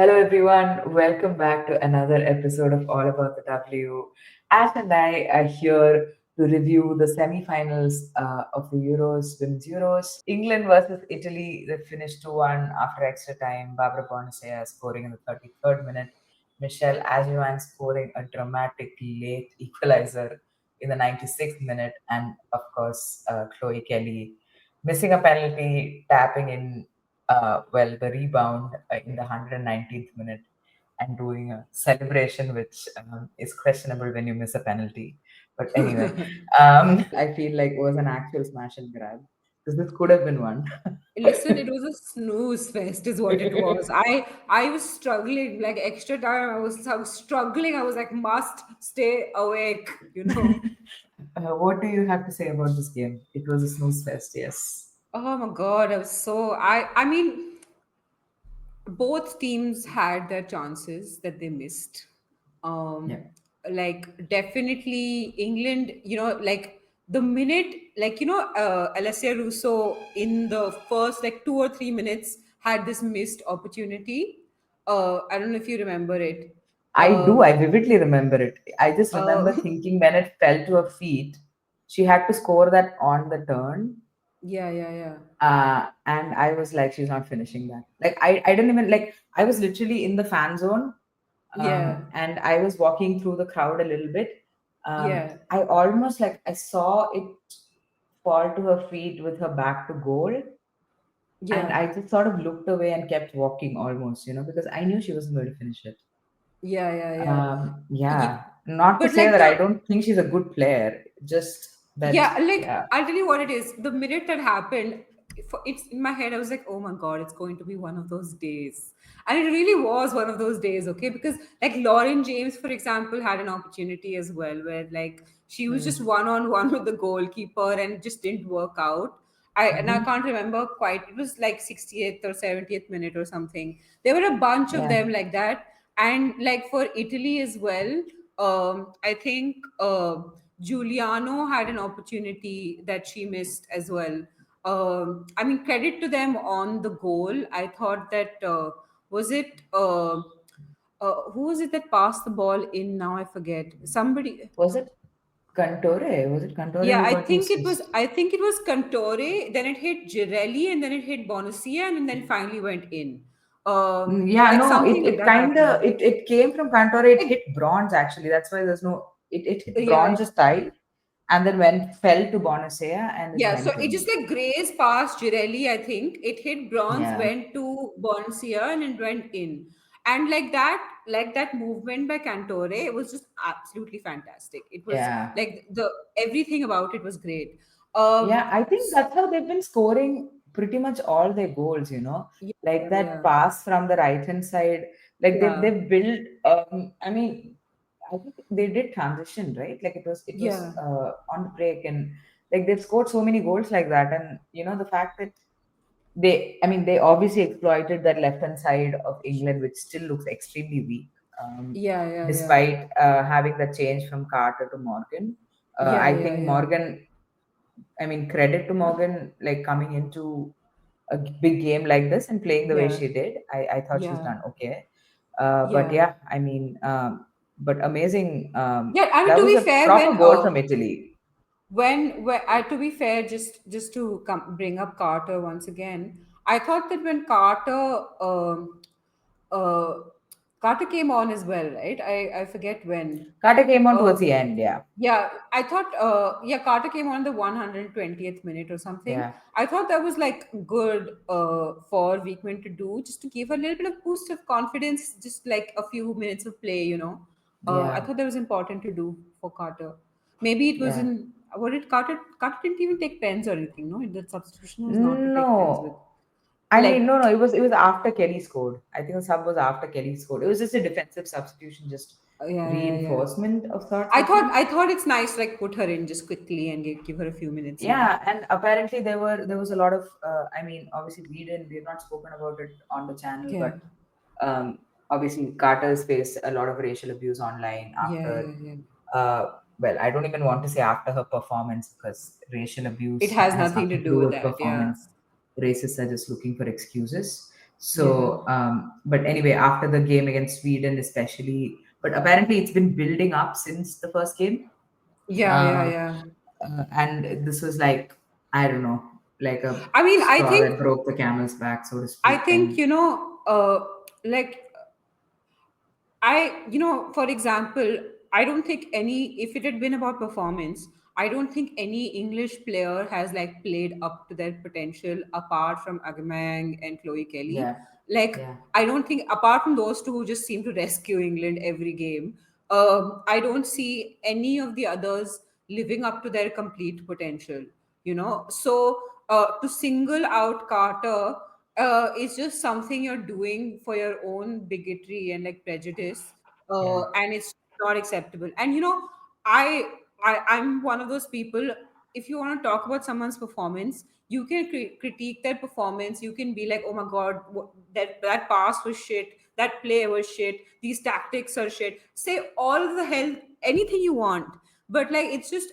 Hello, everyone. Welcome back to another episode of All About the W. Ash and I are here to review the semi-finals of the Women's Euros. England versus Italy, they finished 2-1 after extra time. Barbarabanda scoring in the 33rd minute. Michelle Agyemang scoring a dramatic late equalizer in the 96th minute. And, of course, Chloe Kelly missing a penalty, tapping in the rebound in the 119th minute and doing a celebration, which is questionable when you miss a penalty. But anyway, I feel like it was an actual smash and grab because this could have been one. Listen, it was a snooze fest, is what it was. I was struggling like extra time. I was struggling. I was like, must stay awake, you know. What do you have to say about this game? It was a snooze fest, yes. Oh my God, I was so I mean, both teams had their chances that they missed. Yeah. Um, like definitely England, like the minute, Alessiarusso in the first like 2 or 3 minutes had this missed opportunity. I don't know if you remember it. I do. Um, I vividly remember it. I just remember uh, thinking when it fell to her feet, she had to score that on the turn. yeah, yeah, yeah, And I was like, she's not finishing that. Like, I didn't even like, I was literally in the fan zone, yeah, and I was walking through the crowd a little bit. yeah, I almost like I saw it fall to her feet with her back to goal, and yeah, I just sort of looked away and kept walking almost, because I knew she wasn't going to finish it. yeah, yeah, yeah. Yeah, not to But say like that I the don't think she's a good player, just that, Yeah, like yeah. I'll tell you what it is. The minute that happened, it's in my head. I was like, "Oh my god, it's going to be one of those days," and it really was one of those days. Okay, because like Lauren James, for example, had an opportunity as well, where like she was just Mm. one on one with the goalkeeper and it just didn't work out. I Hmm. can't remember quite. It was like 60th or 70th minute or something. There were a bunch of Yeah. them like that, and like for Italy as well. I think. Giuliano had an opportunity that she missed as well. I mean, credit to them on the goal. I thought that was it. Who was it that passed the ball in? Now I forget. Somebody. Was it Cantore? Was it Cantore Yeah, who I got to think it was. assist? I think it was Cantore. Then it hit Girelli, and then it hit Bonacia, and then finally went in. Yeah, Like no, something like it that kind of happened. it came from Cantore. It Like, hit bronze actually. That's why there's no. It hit yeah, bronze's thigh, and then went fell to Bonacea, and it yeah, so went it in. just like grazed past Girelli, I think. It hit bronze, Yeah, went to Bonsia, and it went in. And like that movement by Cantore, it was just absolutely fantastic. It was yeah, like the everything about it was great. yeah. I think So that's how they've been scoring pretty much all their goals. yeah, Like that yeah, pass from the right hand side. Like they've yeah, they've built. I mean, I think they did transition, right? Like it was yeah, on the break, and like they've scored so many goals like that. And the fact that they obviously exploited that left hand side of England, which still looks extremely weak, yeah, yeah, yeah, despite having the change from Carter to Morgan. yeah, I yeah, think yeah, Morgan, I mean, credit to Morgan, like coming into a big game like this and playing the way yeah, she did. I thought she's yeah, done okay. But yeah. yeah, I mean, but amazing. Yeah, I mean, That to was be a fair, proper goal from Italy. to be fair, just to bring up Carter once again, I thought that when uh, Carter came on as well, right? I forget when. Carter came on Uh, towards the end. Yeah, yeah, I thought Carter came on the 120th minute or something. yeah, I thought that was like good for Weekman to do, just to give a little bit of boost of confidence, just like a few minutes of play. I yeah, thought that was important to do for Carter. Maybe it was yeah. in what did Carter didn't even take pens or anything, no? The substitution was not to take pens with No, I mean, like no. It was after Kelly scored. I think the sub was after Kelly scored. It was just a defensive substitution, just yeah, yeah, yeah. reinforcement of sorts. I I thought think. I thought it's nice to like put her in just quickly and give her a few minutes. Yeah, and apparently there was a lot of. I mean, obviously we've not spoken about it on the channel, Yeah. but obviously Carter's faced a lot of racial abuse online Yeah, after. yeah, yeah. Well, I don't even want to say after her performance because racial It abuse has has nothing to nothing to do do with with that. Yeah. performance. Racists are just looking for excuses. Yeah. So, but anyway, after the game against Sweden, especially, but apparently it's been building up since the first game. Yeah, yeah, Uh, yeah. and this was like, I don't know, like a I mean, straw that broke the camel's back, so to I speak. think, And like for example, I don't think if it had been about performance, I don't think any English player has like played up to their potential apart from Agyemang and Chloe Kelly. yeah, Like, yeah, I don't think apart from those two who just seem to rescue England every game, I don't see any of the others living up to their complete potential. So to single out Carter is just something you're doing for your own bigotry and like prejudice, yeah, and it's not acceptable. And I'm one of those people. If you want to talk about someone's performance, you can critique their performance. You can be like, oh my god, that pass was shit, that play was shit, these tactics are shit. Say all the hell, anything you want, but like it's just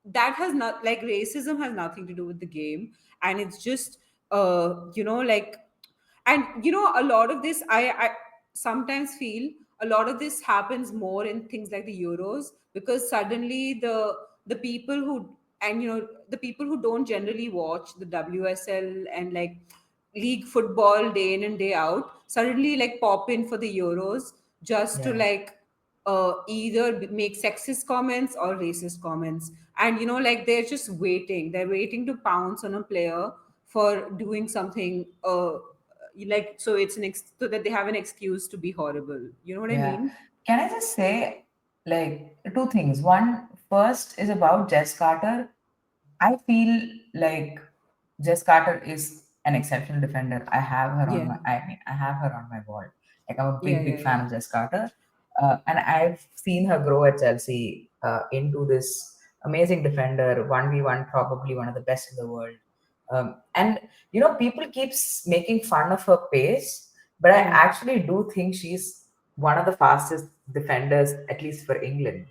that has not like racism has nothing to do with the game, and it's just like, and a lot of this, I sometimes feel a lot of this happens more in things like the Euros, because suddenly the people who, and the people who don't generally watch the WSL and like league football day in and day out suddenly like pop in for the Euros just to yeah, like either make sexist comments or racist comments. And like they're waiting to pounce on a player for doing something, like, so so that they have an excuse to be horrible. You know what I yeah. mean? Can I just say, like, two things? One, first is about Jess Carter. I feel like Jess Carter is an exceptional defender. I have her on Yeah, my, I mean, I have her on my wall. Like, I'm a yeah, big, yeah, big yeah, fan of Jess Carter. And I've seen her grow at Chelsea into this amazing defender, 1v1, probably one of the best in the world. And, people keeps making fun of her pace, but I yeah. actually do think she's one of the fastest defenders, at least for England.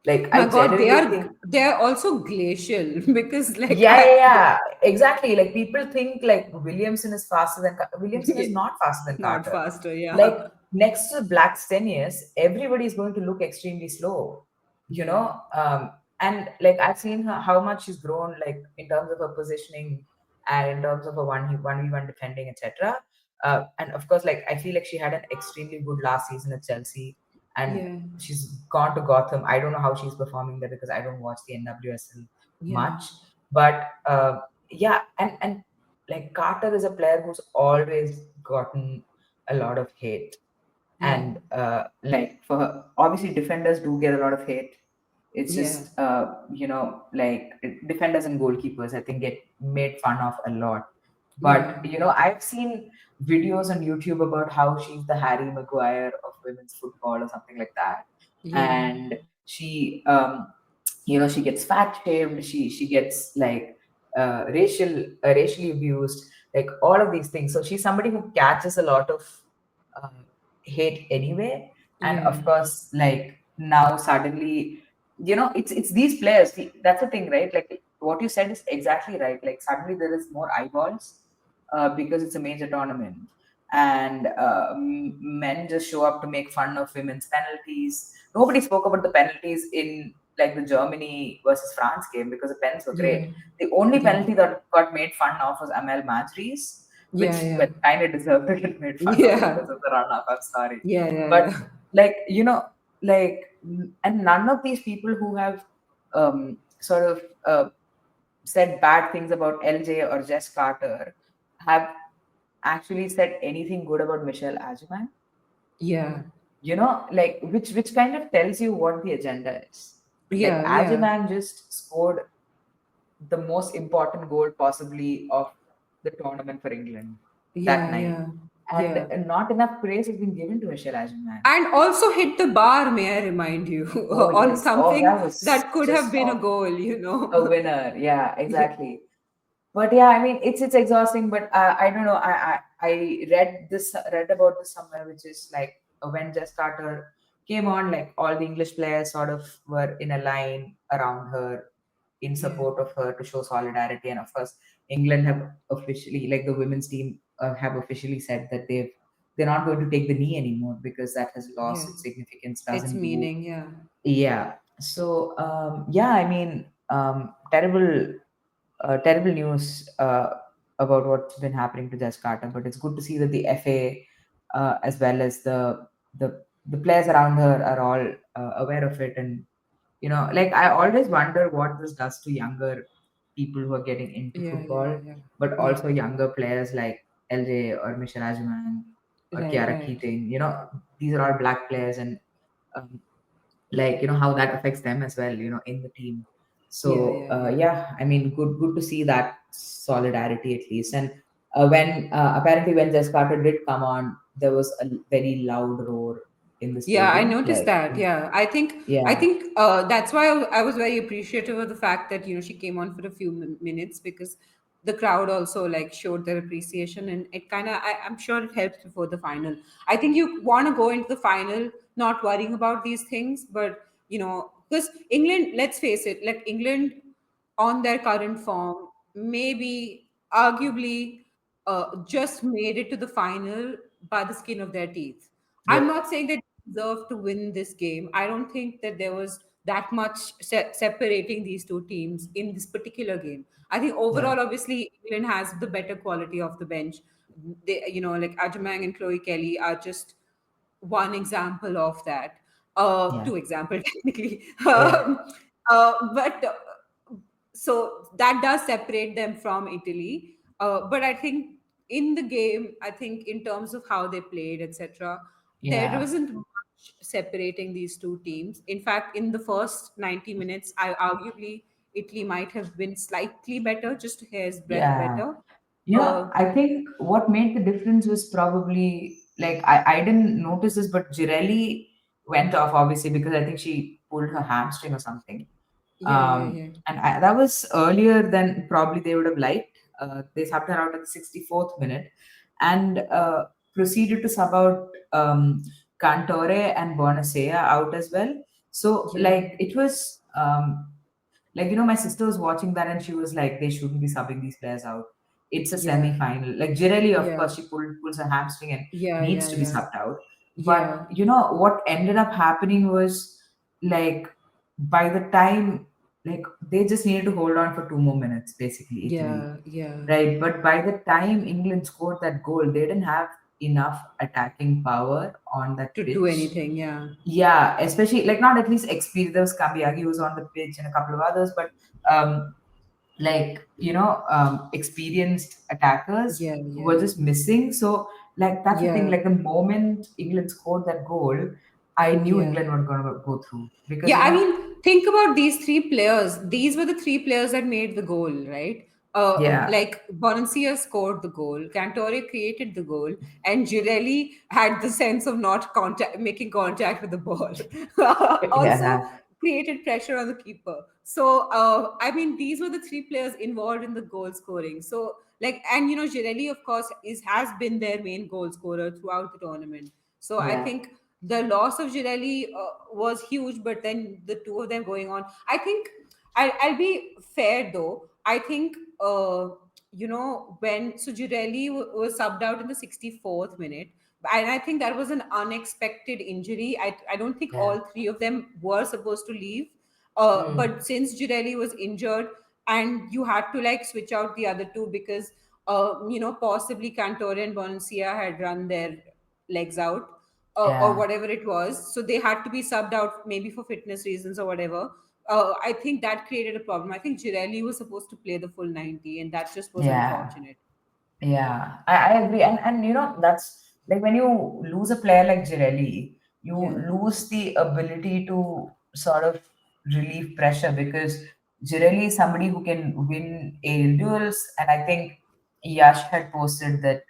Like, I My God, they genuinely are think. they are also glacial because like Yeah, yeah, yeah, exactly. Like people think like Williamson is faster than Williamson is not faster than not Carter. faster. Like Yeah, next to Blackstenius, everybody is going to look extremely slow, you know. And like I've seen her, how much she's grown, like in terms of her positioning and in terms of her one v one defending, etc. And of course, like I feel like she had an extremely good last season at Chelsea, and yeah, she's gone to Gotham. I don't know how she's performing there because I don't watch the NWSL yeah, much, but yeah, and like Carter is a player who's always gotten a lot of hate, yeah, and like for her, obviously defenders do get a lot of hate. It's yeah, just like defenders and goalkeepers I think get made fun of a lot. yeah, But I've seen videos on YouTube about how she's the Harry Maguire of women's football or something like that. yeah, And she gets fat shamed, she gets like racially abused, like all of these things. So she's somebody who catches a lot of uh, hate anyway. And yeah, of course, like now suddenly, it's these players. That's the thing, right? Like what you said is exactly right. Like suddenly there is more eyeballs because it's a major tournament, and men just show up to make fun of women's penalties. Nobody spoke about the penalties in like the Germany versus France game because the pens were great. yeah, The only yeah, penalty that got made fun of was Amel Majri's, yeah, which yeah, well, kind of deserved to get made fun of yeah, because of the run up. I'm sorry, yeah, but yeah, like like and none of these people who have sort of said bad things about LJ or Jess Carter have actually said anything good about Michelle Agyemang. yeah, Like which kind of tells you what the agenda is. Like yeah, yeah, Agyemang just scored the most important goal possibly of the tournament for England that yeah, night, yeah, and yeah. not enough praise has been given to Michelle Agyemang. And also hit the bar, may I remind you, Oh on yes, oh something that was that could have just been a awful. A goal. winner, yeah, Yeah, exactly. But yeah, I mean it's exhausting. But I don't know. I read about this somewhere, which is like when Jess Carter came on, like all the English players sort of were in a line around her in yeah, support of her to show solidarity. And of course, England have officially, like the women's team have officially said that they're not going to take the knee anymore because that has Yeah. lost its significance. Its Doesn't do. meaning, yeah. Yeah. So yeah, I mean, terrible news about what's been happening to Jess Carter, but it's good to see that the FA, as well as the players around her, are all aware of it. And like, I always wonder what this does to younger people who are getting into Yeah, yeah, football, yeah. but Yeah. also younger players like LJ or Michelle Agyemang or Right, Kiara right. Keating. These are all black players, and um, like, how that affects them as well, in the team. Yeah, So yeah, yeah. yeah, I mean, good to see that solidarity at least. And when apparently when Jess Carter did come on, there was a very loud roar in the Yeah, I stadium, noticed like, that. Yeah, I yeah, think that's why I was very appreciative of the fact that she came on for a few minutes, because the crowd also like showed their appreciation, and it kind of I'm sure it helps before the final. I think you want to go into the final not worrying about these things, but because England, let's face it, like England on their current form, maybe arguably just made it to the final by the skin of their teeth. I'm yep, not saying they deserve to win this game. I don't think that there was that much separating these two teams in this particular game. I think yeah, overall, obviously, England has the better quality of the bench. They, like Agyemang and Chloe Kelly are just one example of that. yeah, Two example technically. yeah, But so that does separate them from Italy. But I think in the game, I think in terms of how they played, etc., there yeah. wasn't much separating these two teams. In fact, in the first 90 minutes, I arguably Italy might have been slightly better, just a hair's breadth Yeah. better. Uh, I think what made the difference was probably, like, I didn't notice this, but Girelli went off obviously because I think she pulled her hamstring or something. yeah, yeah, yeah, That was earlier than probably they would have liked. They subbed her out at the 64th minute and proceeded to sub out Cantore and Bonacea out as well. So, yeah, like, it was. Like, my sister was watching that and she was like, they shouldn't be subbing these players out. It's a yeah, semi-final. Like, Girelli, of yeah, course, she pulls her hamstring and yeah, needs yeah, to be yeah, subbed out. But yeah, what ended up happening was, like, by the time, like, they just needed to hold on for 2 more minutes, basically, Italy, yeah, yeah. right? But by the time England scored that goal, they didn't have enough attacking power on that To do pitch. anything, yeah. Yeah, especially, like, not at least experience. There was Kambiagi who was on the pitch and a couple of others, but like, experienced attackers Yeah, were yeah, just missing. So, like, that's the thing. yeah, Like, the moment England scored that goal, I knew yeah. England were going to go through because Yeah, I mean, think about these three players. These were the three players that made the goal, right? yeah, Like Bonancia scored the goal, Cantore created the goal, and Girelli had the sense of not making contact with the ball. Also yeah, created pressure on the keeper. So, I mean, these were the three players involved in the goal scoring. So, like, and Girelli, of course, has been their main goal scorer throughout the tournament. So, I yeah, think the loss of Girelli was huge, but then the two of them going on. I think I'll be fair though. I think when so Girelli was subbed out in the 64th minute, and I think that was an unexpected injury. I don't think yeah, all three of them were supposed to leave. mm, But since Girelli was injured, and you had to like switch out the other two because possibly Cantore and Bonacia had run their legs out, or yeah, whatever it was. So they had to be subbed out maybe for fitness reasons or whatever. I think that created a problem. I think Girelli was supposed to play the full 90, and that just was yeah. unfortunate. Yeah, I agree. And that's like, when you lose a player like Girelli, you Yeah, lose the ability to sort of relieve pressure because Girelli is somebody who can win aerial duels. And I think Yash had posted that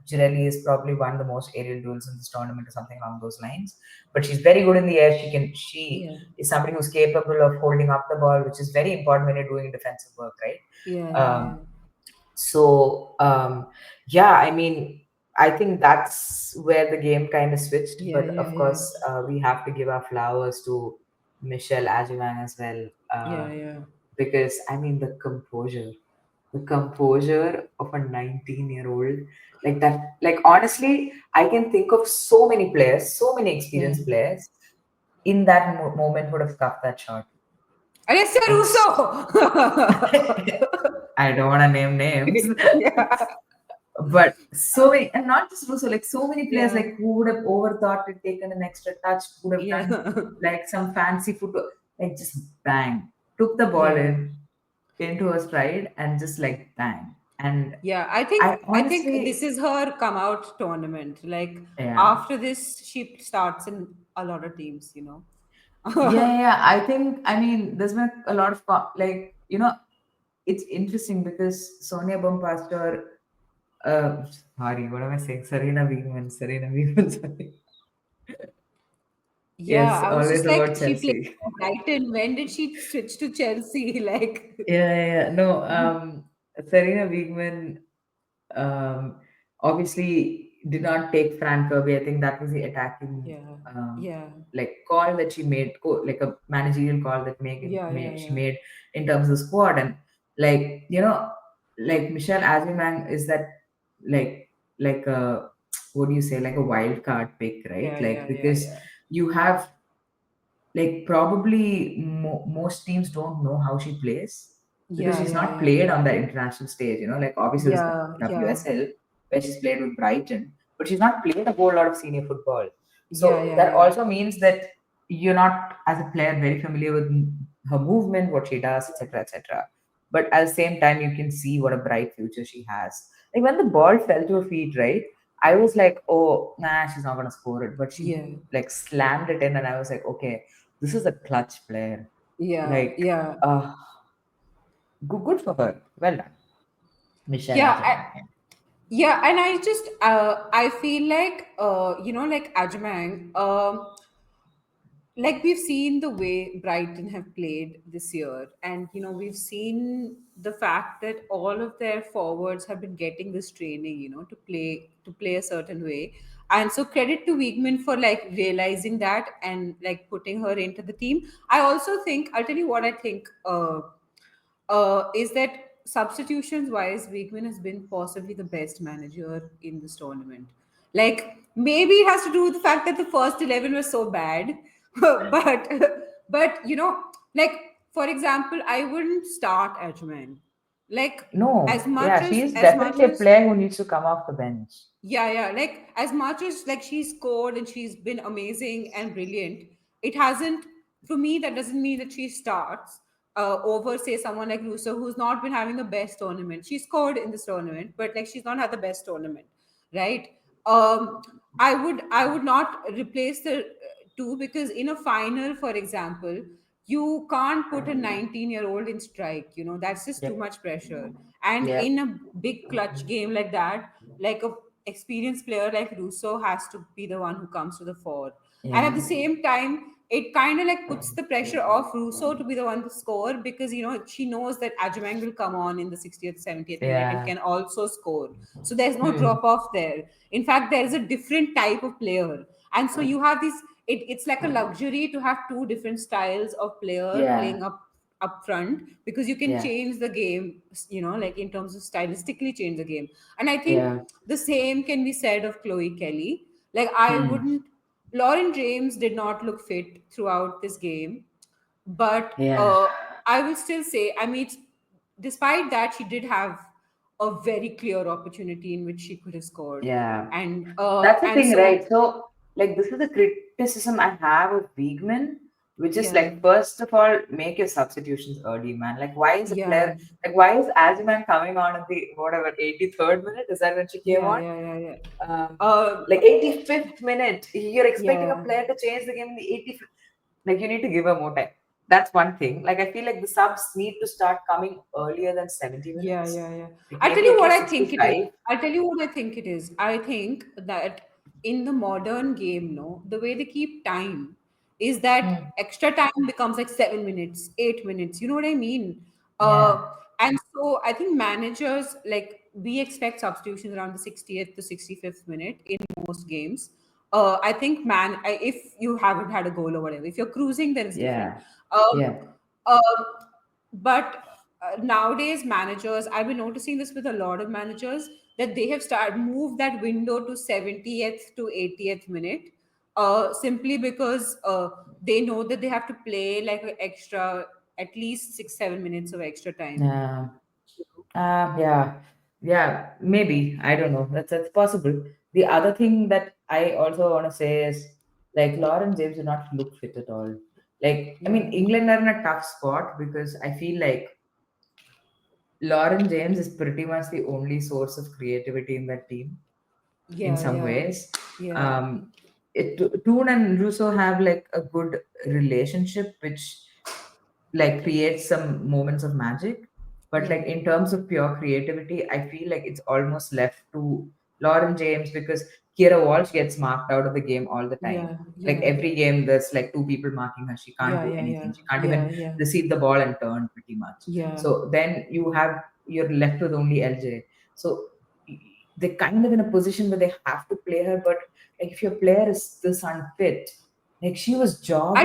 Girelli is probably won the most aerial duels in this tournament or something along those lines. But she's very good in the air. She yeah, is somebody who's capable of holding up the ball, which is very important when you're doing defensive work, right? yeah, yeah, yeah, Um, so yeah, I mean, I think that's where the game kind of switched. yeah, But yeah, of yeah, course, we have to give our flowers to Michelle Agyemang as well, yeah, yeah. because I mean, the composure. the composure of a 19-year-old, like that, like honestly, I can think of so many players, so many Yeah. experienced players in that moment would have cuffed that shot. Alessiarusso! It's I don't want to name names, Yeah. but so many, and not just Russo, like so many players, Yeah. like who would have overthought it, taken an extra touch, would have Yeah. done like some fancy footwork, like just bang, took the ball Yeah. in into her stride and just like bang. And Yeah. I I think this honestly, is her come out tournament. Like yeah, after this, she starts in a lot of teams, you know. yeah. I think, I mean, there's been a lot of like, it's interesting because Sonia Bompastor, uh, sorry, what am I saying? Serena Wiegman, sorry. Yeah, Yes, I was always just about like, she played Chelsea. for Brighton. When did she switch to Chelsea? Like, Yeah. No, Serena Wiegman, um, obviously did not take Fran Kirby. I think that was the attacking, yeah, um, yeah, like call that she made, like a managerial call that yeah, yeah, she yeah, made in terms of the squad. And like, like Michelle Agyemang is that, like like a, what do you say, like a wild card pick, right? yeah, Like yeah, yeah, because yeah, you have, like probably most teams don't know how she plays because yeah, she's yeah, not yeah, played on the international stage. Like obviously there's yeah, yeah, WSL where she's played with Brighton, but she's not played a whole lot of senior football. yeah, So yeah, that yeah, also means that you're not, as a player, very familiar with her movement, what she does, etc., etc. But at the same time, you can see what a bright future she has. Like when the ball fell to her feet, right? I was like, oh, nah, she's not gonna score it. But she yeah, like slammed it in, and I was like, okay, this is a clutch player. yeah, Like, yeah, uh, good for her. Well done, Michelle yeah. Ajamang. Yeah, and I just I feel like like Ajamang, like we've seen the way Brighton have played this year, and we've seen the fact that all of their forwards have been getting this training, to play a certain way. And so credit to Wiegman for like realizing that and like putting her into the team. I also think I'll tell you what I think. Is that substitutions wise, Wiegman has been possibly the best manager in this tournament. Like maybe it has to do with the fact that the first 11 was so bad, but like for example, I wouldn't start Edgeman. Like as No, much yeah, as she's as much definitely a as player who needs to come off the bench. yeah, yeah. Like as much as like she's scored and she's been amazing and brilliant, it hasn't for me. That doesn't mean that she starts over say someone like Russo who's not been having the best tournament. She scored in this tournament, but like she's not had the best tournament, right? I would not replace the two because in a final, for example, you can't put a 19-year-old in strike. That's just too Yep. much pressure. And Yep. in a big clutch game like that, like a experienced player like Russo has to be the one who comes to the fore. And at Yeah. the same time, it kind of like puts the pressure off Russo to be the one to score because she knows that Ajamang will come on in the 60th, 70th minute and Yeah. can also score. So there's no Hmm. drop off there. In fact, there is a different type of player. And so you have it's like a luxury to have two different styles of player Yeah. playing up front because you can Yeah. change the game, like in terms of stylistically change the game. And I think Yeah. the same can be said of Chloe Kelly. Like I Hmm. wouldn't Lauren James did not look fit throughout this game, but Yeah. I will still say, I mean, despite that, she did have a very clear opportunity in which she could have scored, Yeah. and That's the and thing, so right? So, like, this is the criticism I have of Wiegman, which is yeah, like, first of all, make your substitutions early, man. Like, why is a player, yeah, like, why is Aziman coming on at the, whatever, 83rd minute? Is that when she came yeah, on? yeah, yeah, yeah. Um, Uh, like, 85th minute. You're expecting a yeah, player to change the game in the 85th. Like, you need to give her more time. That's one thing. Like, I feel like the subs need to start coming earlier than 70 yeah, minutes. yeah, yeah. Like, I'll tell maybe you at what least I think it is. 65. I'll tell you what I think it is. I think that in the modern game, no, the way they keep time is that Hmm. extra time becomes like 7 minutes, 8 minutes. You know what I mean? Yeah. And so I think managers like we expect substitutions around the 60th to 65th minute in most games. I think if you haven't had a goal or whatever, if you're cruising, then it's different. Yeah. Um, Yeah. um, but nowadays managers, I've been noticing this with a lot of managers, that they have started move that window to 70th to 80th minute, simply because they know that they have to play like an extra at least 6 7 minutes of extra time. Yeah. Yeah, yeah, maybe. I don't know. That's possible. The other thing that I also want to say is like Lauren James did not look fit at all. Like, I mean, Yeah, England are in a tough spot because I feel like Lauren James is pretty much the only source of creativity in that team in yeah, some yeah, ways. yeah, Um, Toon and Russo have like a good relationship, which like creates some moments of magic. But yeah, like in terms of pure creativity, I feel like it's almost left to Lauren James because Kira Walsh gets marked out of the game all the time. yeah, Like yeah, every game, there's like two people marking her. She can't yeah, do yeah, anything. yeah, She can't even yeah, yeah, receive the ball and turn pretty much. yeah. So then you're left with only LJ. So they're kind of in a position where they have to play her, but like if your player is this unfit, like she was jogging.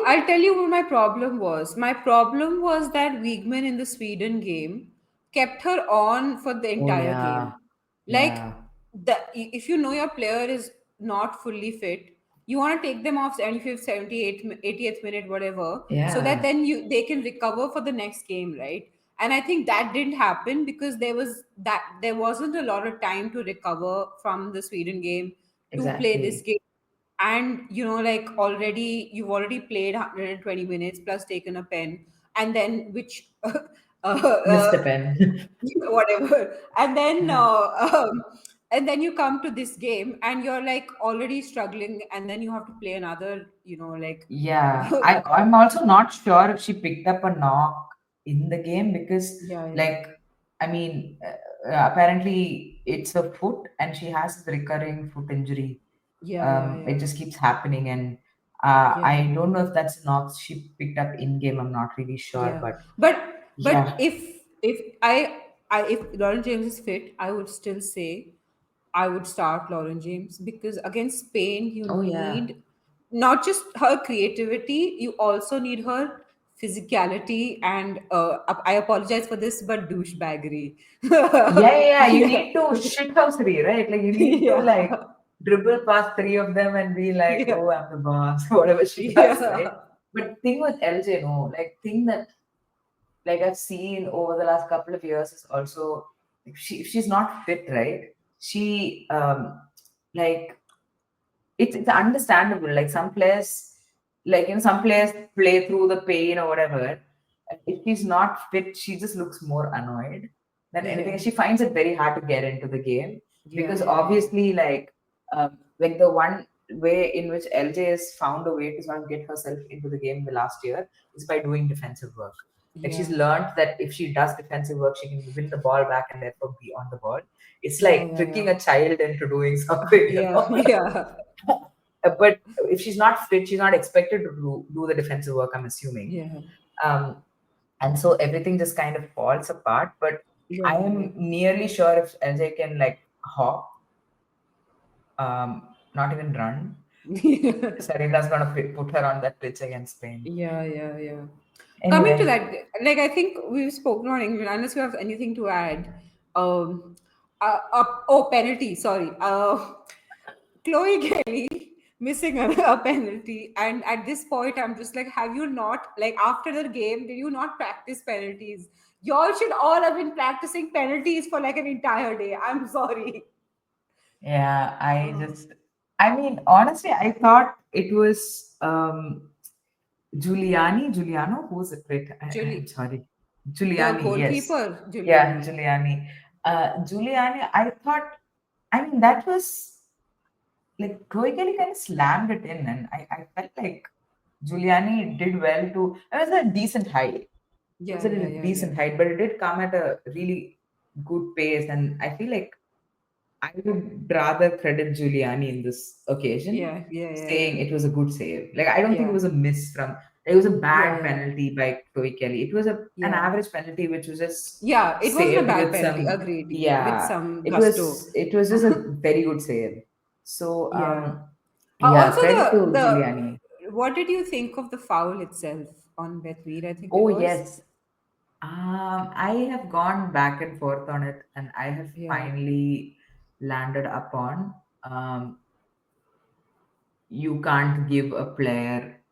I'll tell you what my problem was. My problem was that Wiegman in the Sweden game kept her on for the Oh entire yeah, game. Like, yeah, if you know your player is not fully fit, you want to take them off 75th, 78th, 80th minute, whatever, so that yeah, then they can recover for the next game, right? And I think that didn't happen because there wasn't a lot of time to recover from the Sweden game to play this exactly. game. And like, you've already played 120 minutes plus taken a pen, and then which Missed a pen. whatever, and then Yeah. you come to this game and you're like already struggling, and then you have to play another, like Yeah, I'm also not sure if she picked up a knock in the game because, yeah, yeah, like, I mean, apparently it's a foot and she has this recurring foot injury. yeah, yeah, It yeah, just keeps happening, and yeah, I don't know if that's a knock she picked up in game. I'm not really sure, yeah. but But yeah. if Lauren James is fit, I would still say I would start Lauren James, because against Spain, you Oh yeah. need not just her creativity, you also need her physicality and I apologize for this, but douchebaggery. Yeah, yeah, yeah. You Yeah, need to shit house three, right? Like you need to like yeah, dribble past three of them and be like, yeah, "Oh, I'm the boss," whatever she does, right? yeah, But thing with LJ, no, like thing that like I've seen over the last couple of years is also if she's not fit, right? She like it's understandable. Like some players, like some players play through the pain or whatever. If she's not fit, she just looks more annoyed than anything. yeah, She finds it very hard to get into the game yeah, because yeah, yeah, obviously, like the one way in which LJ has found a way to sort of get herself into the game the last year is by doing defensive work. Like she's yeah, learned that if she does defensive work, she can win the ball back and therefore be on the ball. It's yeah, like yeah, tricking yeah, a child into doing something, you yeah, know. yeah, But if she's not fit, she's not expected to do the defensive work, I'm assuming. yeah, Um, and so everything just kind of falls apart. But I yeah, am nearly sure if LJ can like hop, not even run, yeah. Sarina's gonna put her on that pitch against Spain. Yeah, yeah, yeah. Coming to Anyway, that, like, I think we've spoken on England. Unless you have anything to add, um, oh, penalty. Sorry, Chloe Kelly missing a penalty, and at this point, I'm just like, have you not, like, after the game, did you not practice penalties? Y'all should all have been practicing penalties for like an entire day. I'm sorry. yeah, Oh, I mean, honestly, I thought it was Giuliano, who's it? Wait, I'm Julie, sorry. the Giuliani, yes. goalkeeper, Yeah, Giuliani. Giuliani. Giuliani, I thought, I mean, that was like Chloe Kelly kind of slammed it in, and I felt like Giuliani did well to. It was a decent height. It was Yeah, a yeah, yeah, yeah, decent height, but it did come at a really good pace, and I feel like I would rather credit Giuliani in this occasion, yeah, yeah, yeah, saying yeah. it was a good save. Like I don't think it Yeah, was a miss from. It was a yeah, bad yeah, penalty by Chloe Kelly. It was an yeah. average penalty which was just Yeah, it wasn't a saved bad with penalty. some. Agreed. With Yeah, some it gusto. was. It was just a very good save. So Yeah. yeah, Also, credit to the Giuliani. what did you think of the foul itself on Bethmead? I think it Oh was. yes, I have gone back and forth on it, and I have Yeah. finally landed upon you can't give a player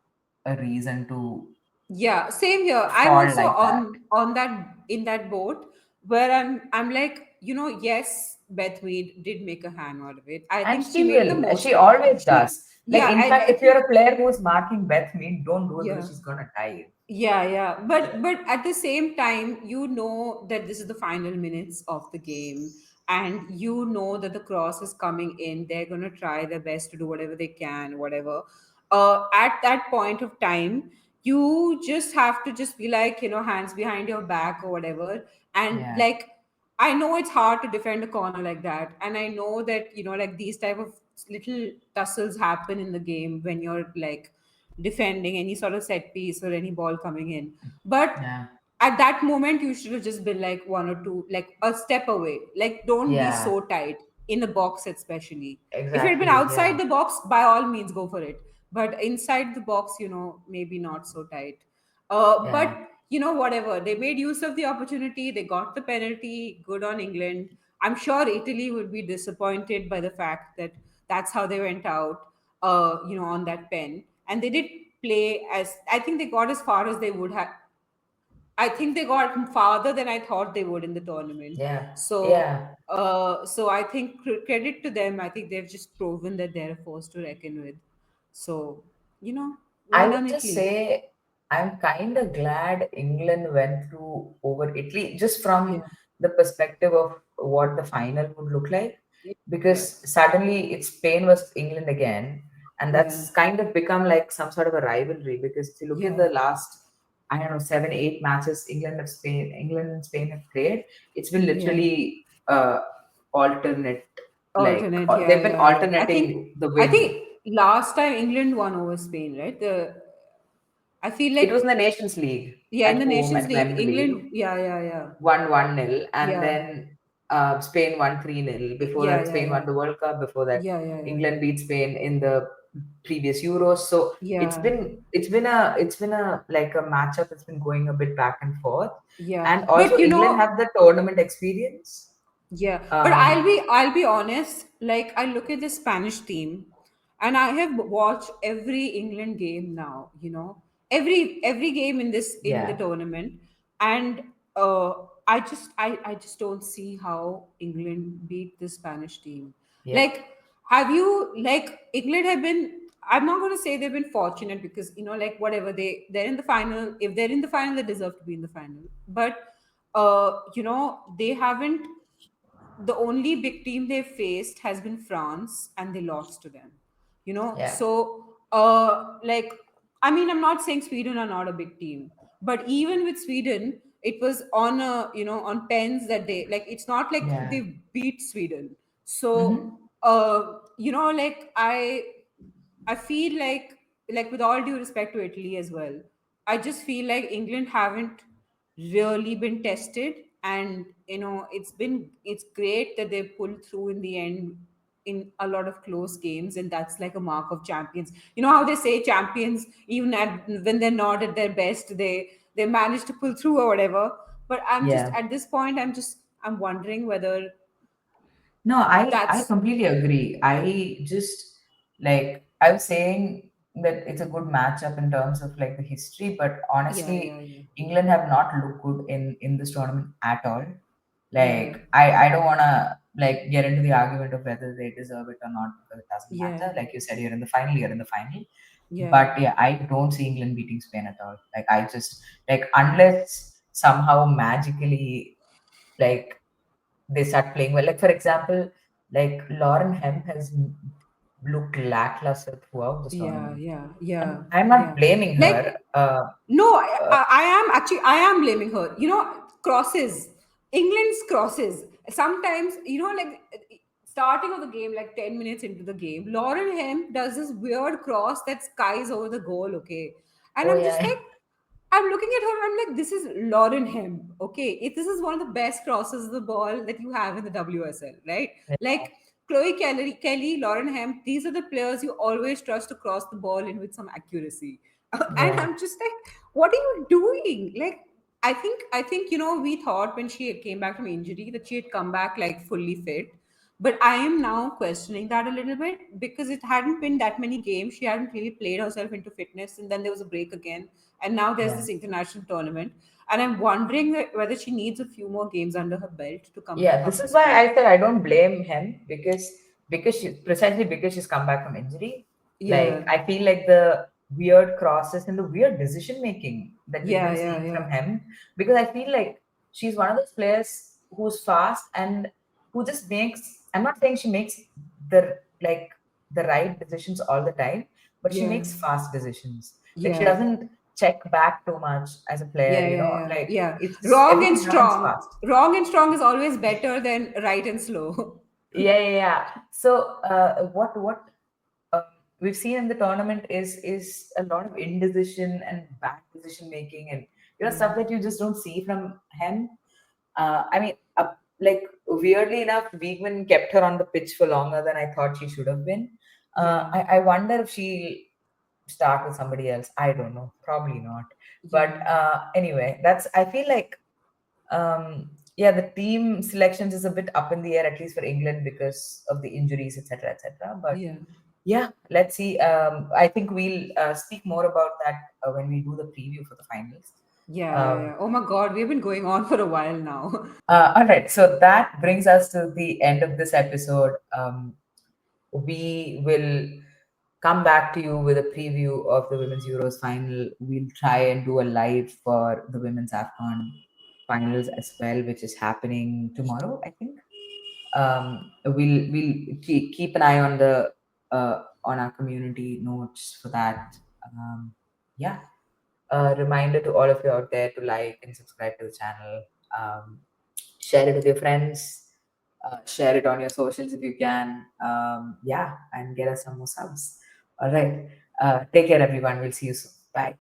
a reason to Yeah, same here. I'm fall also like that. on that in that boat where I'm like, yes, Bethmead did make a hang out of it. I And think she she made the will. most She of it. always She, does. Like, yeah, in fact, I if you're think, a player who's marking Beth Mead, don't do it because yeah. she's gonna dive. Yeah, but at the same time, you know that this is the final minutes of the game, and you know that the cross is coming in. They're gonna try their best to do whatever they can, whatever. At that point of time, you just have to just be like, hands behind your back or whatever, and Yeah, like, I know it's hard to defend a corner like that, and I know that like these type of little tussles happen in the game when you're like defending any sort of set piece or any ball coming in. But yeah, at that moment, you should have just been like one or two, like a step away. Like, don't be yeah, so tight in the box, especially. If it had been exactly. outside Yeah, the box, by all means, go for it. But inside the box, maybe not so tight. But yeah, whatever. They made use of the opportunity. They got the penalty. Good on England. I'm sure Italy would be disappointed by the fact that that's how they went out, on that pen. And they did play as I think they got as far as they would have. I think they got farther than I thought they would in the tournament. yeah, So, yeah. so I think credit to them. I think they've just proven that they're a force to reckon with. So, I well would done, just Italy. say I'm kind of glad England went through over Italy just from Yeah, the perspective of what the final would look like. yeah, Because suddenly it's Spain versus England again, and yeah, that's kind of become like some sort of a rivalry. Because if you look at yeah, the last, I don't know, 7, 8 matches England and Spain have played, it's been yeah. literally alternate, like Alternate, yeah, they've been yeah, yeah. I think, alternating the I win. think last time England won over Spain, right? I feel It was like, in the Nations League yeah, in at the home Nations at League, Wembley, England, yeah, yeah, yeah, won 1-0, and yeah, then Spain won 3-0. Before yeah, that, yeah, Spain yeah, won the World Cup. Before that, yeah, yeah, yeah, England beat Spain in the previous Euros. So yeah, it's been a like a matchup that's been going a bit back and forth, yeah. and also But England have the tournament experience. yeah, but I'll Um, be I'll be honest. Like, I look at the Spanish team, and I have watched every England game now. Every game in the yeah, tournament, and I just don't see how England beat the Spanish team. yep, Like, have you like England have been? I'm not going to say they've been fortunate because like whatever they're in the final. If they're in the final, they deserve to be in the final. But they haven't the only big team they faced has been France, and they lost to them. yeah, So like, I mean, I'm not saying Sweden are not a big team, but even with Sweden, it was on a on pens that they like. It's not like yeah. they beat Sweden. So Hmm. like I feel like with all due respect to Italy as well, I just feel like England haven't really been tested, and it's great that they pulled through in the end in a lot of close games, and that's like a mark of champions. You know how they say champions, even when they're not at their best, they manage to pull through or whatever. But I'm just Yeah. at this point, I'm wondering whether No, I that's completely agree. I just like I was saying that it's a good matchup in terms of like the history, but yeah, yeah, honestly, yeah, England have not looked good in this tournament at all. yeah, Like I don't wanna like get into the argument of whether they deserve it or not because it doesn't yeah, matter. Like you said, you're in the final, you're in the final. yeah. But yeah, I don't see England beating Spain at all. Like I just like unless somehow magically like they start playing well. Like for example, like Lauren Hemp has looked lackluster throughout this Yeah, tournament, yeah, and yeah, I'm not yeah. blaming Like, her. no, Uh, I am actually, I am blaming her. Crosses, England's crosses. Sometimes, like starting of the game, like 10 minutes into the game, Lauren Hemp does this weird cross that skies over the goal. Okay, and oh I'm just like, yeah, I'm looking at her. I'm like, this is Lauren Hemp. Okay, if this is one of the best crosses of the ball that you have in the WSL, right? Like Chloe Kelly, Lauren Hemp. These are the players you always trust to cross the ball in with some accuracy. And yeah, I'm just like, what are you doing? Like, I think we thought when she came back from injury that she had come back like fully fit. But I am now questioning that a little bit because it hadn't been that many games. She hadn't really played herself into fitness, and then there was a break again, and now there's Yeah. this international tournament. And I'm wondering whether she needs a few more games under her belt to come back Yeah, up this to is why speed. I said I don't blame him because she precisely because she's come back from injury. Like Yeah, I feel like the weird crosses and the weird decision making that we've yeah, been yeah, seeing from yeah, him, because I feel like she's one of those players who's fast and who just makes. I'm not saying she makes the like the right decisions all the time, but she yeah, makes fast decisions. Like she yeah. doesn't check back too much as a player. Yeah, yeah, yeah, Like yeah. it's just Wrong and everything happens strong. fast. Wrong and strong is always better than right and slow. Yeah. So, what uh, we've seen in the tournament is a lot of indecision and bad decision making, and Yeah, stuff that you just don't see from him. I mean, like weirdly enough, Wiegman kept her on the pitch for longer than I thought she should have been. yeah, I wonder if she'll start with somebody else. I don't know. Probably not. yeah, But anyway, that's. I feel like yeah, the team selections is a bit up in the air, at least for England, because of the injuries, etc., etc. But yeah, yeah, let's see. I think we'll speak more about that when we do the preview for the finals. yeah, yeah, Um, yeah. Oh my God, we've been going on for a while now. all right, so that brings us to the end of this episode. We will come back to you with a preview of the Women's Euros final. We'll try and do a live for the Women's AFCON finals as well, which is happening tomorrow, I think. We'll keep an eye on the on our community notes for that. Yeah, a reminder to all of you out there to like and subscribe to the channel. Um, Share it with your friends. Share it on your socials if you can. Yeah, and get us some more subs. All right. Take care, everyone. We'll see you soon. Bye.